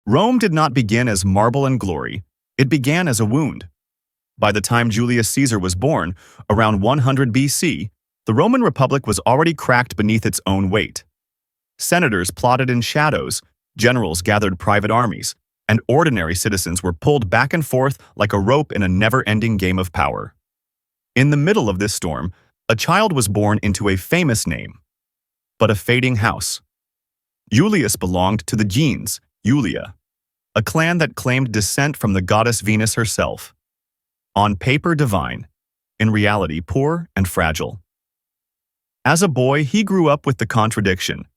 Rome did not begin as marble and glory, it began as a wound. By the time Julius Caesar was born, around 100 BC, the Roman Republic was already cracked beneath its own weight. Senators plotted in shadows, generals gathered private armies, and ordinary citizens were pulled back and forth like a rope in a never-ending game of power. In the middle of this storm, a child was born into a famous name, but a fading house. Julius belonged to the Genes, Julia, a clan that claimed descent from the goddess Venus herself. On paper divine, in reality poor and fragile. As a boy, he grew up with the contradiction.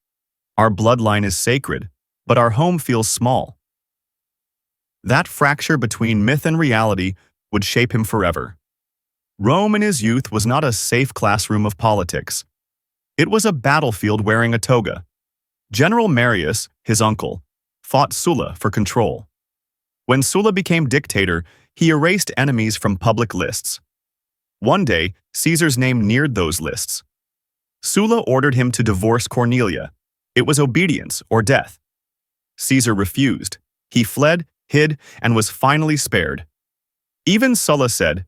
Our bloodline is sacred, but our home feels small. That fracture between myth and reality would shape him forever. Rome in his youth was not a safe classroom of politics. It was a battlefield wearing a toga. General Marius, his uncle, fought Sulla for control. When Sulla became dictator, he erased enemies from public lists. One day, Caesar's name neared those lists. Sulla ordered him to divorce Cornelia. It was obedience or death. Caesar refused. He fled, hid, and was finally spared. Even Sulla said,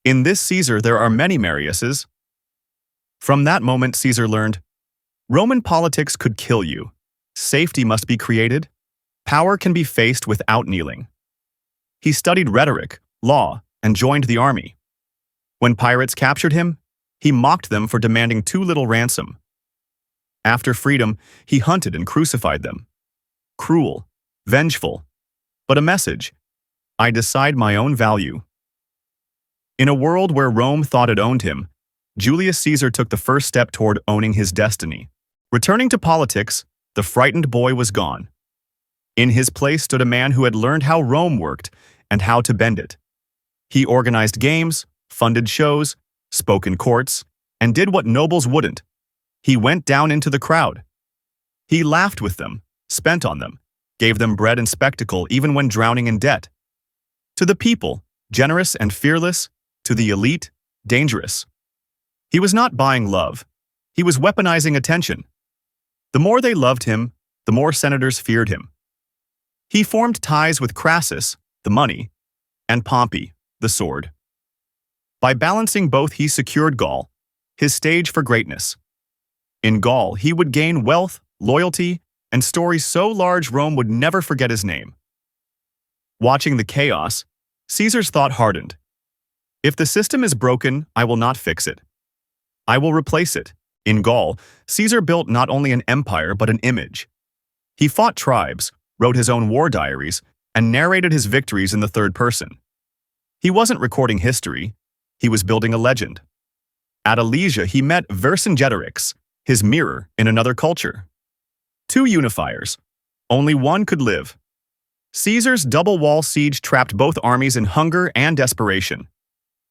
"In this Caesar there are many Mariuses." From that moment, Caesar learned, Roman politics could kill you. Safety must be created. Power can be faced without kneeling. He studied rhetoric, law, and joined the army. When pirates captured him, he mocked them for demanding too little ransom. After freedom, he hunted and crucified them. Cruel, vengeful, but a message: I decide my own value. In a world where Rome thought it owned him, Julius Caesar took the first step toward owning his destiny. Returning to politics, the frightened boy was gone. In his place stood a man who had learned how Rome worked and how to bend it. He organized games, funded shows, spoke in courts, and did what nobles wouldn't. He went down into the crowd. He laughed with them, spent on them, gave them bread and spectacle even when drowning in debt. To the people, generous and fearless. To the elite, dangerous. He was not buying love. He was weaponizing attention. The more they loved him, the more senators feared him. He formed ties with Crassus, the money, and Pompey, the sword. By balancing both, he secured Gaul, his stage for greatness. In Gaul, he would gain wealth, loyalty, and stories so large Rome would never forget his name. Watching the chaos, Caesar's thought hardened. If the system is broken, I will not fix it. I will replace it. In Gaul, Caesar built not only an empire but an image. He fought tribes, wrote his own war diaries, and narrated his victories in the third person. He wasn't recording history, he was building a legend. At Alesia, he met Vercingetorix, his mirror in another culture. Two unifiers. Only one could live. Caesar's double wall siege trapped both armies in hunger and desperation.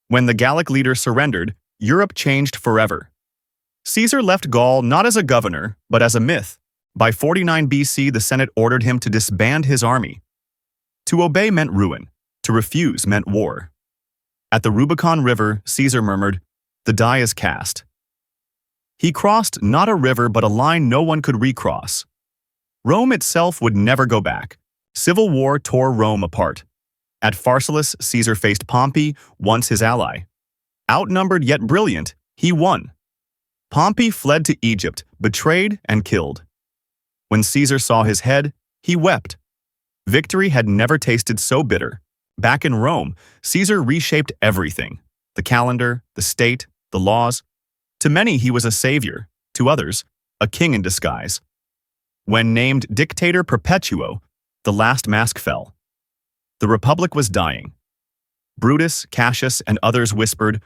When the Gallic leader surrendered, Europe changed forever. Caesar left Gaul not as a governor, but as a myth. By 49 BC, the Senate ordered him to disband his army. To obey meant ruin. To refuse meant war. At the Rubicon River, Caesar murmured, "The die is cast." He crossed not a river but a line no one could recross. Rome itself would never go back. Civil war tore Rome apart. At Pharsalus, Caesar faced Pompey, once his ally. Outnumbered yet brilliant, he won. Pompey fled to Egypt, betrayed and killed. When Caesar saw his head, he wept. Victory had never tasted so bitter. Back in Rome, Caesar reshaped everything: the calendar, the state, the laws. To many, he was a savior. To others, a king in disguise. When named Dictator Perpetuo, the last mask fell. The Republic was dying. Brutus, Cassius, and others whispered,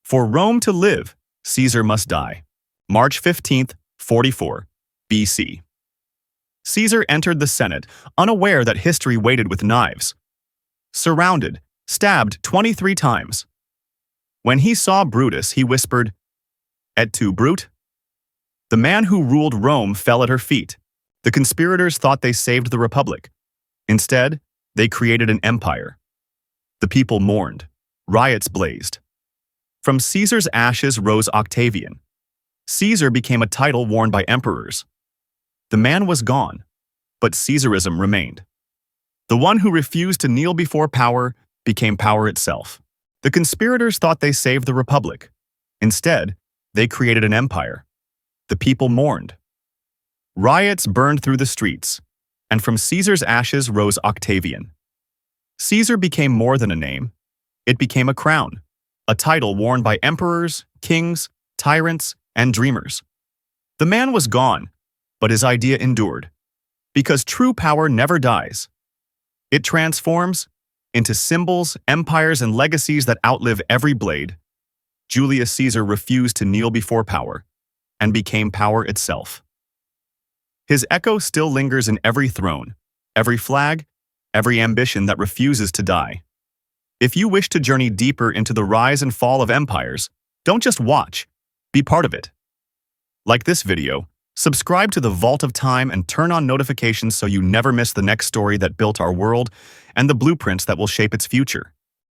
"For Rome to live, Caesar must die." March 15th, 44 BC. Caesar entered the Senate, unaware that history waited with knives. Surrounded, stabbed 23 times. When he saw Brutus, he whispered, "Et tu, Brute?" The man who ruled Rome fell at her feet. The conspirators thought they saved the Republic. Instead, they created an empire. The people mourned. Riots blazed. From Caesar's ashes rose Octavian. Caesar became a title worn by emperors. The man was gone, but Caesarism remained. The one who refused to kneel before power became power itself. The conspirators thought they saved the Republic. Instead, they created an empire. The people mourned. Riots burned through the streets, and from Caesar's ashes rose Octavian. Caesar became more than a name. It became a crown, a title worn by emperors, kings, tyrants, and dreamers. The man was gone, but his idea endured. Because true power never dies. It transforms into symbols, empires, and legacies that outlive every blade. Julius Caesar refused to kneel before power and became power itself. His echo still lingers in every throne, every flag, every ambition that refuses to die. If you wish to journey deeper into the rise and fall of empires, don't just watch, be part of it. Like this video, subscribe to the Vault of Time and turn on notifications so you never miss the next story that built our world and the blueprints that will shape its future.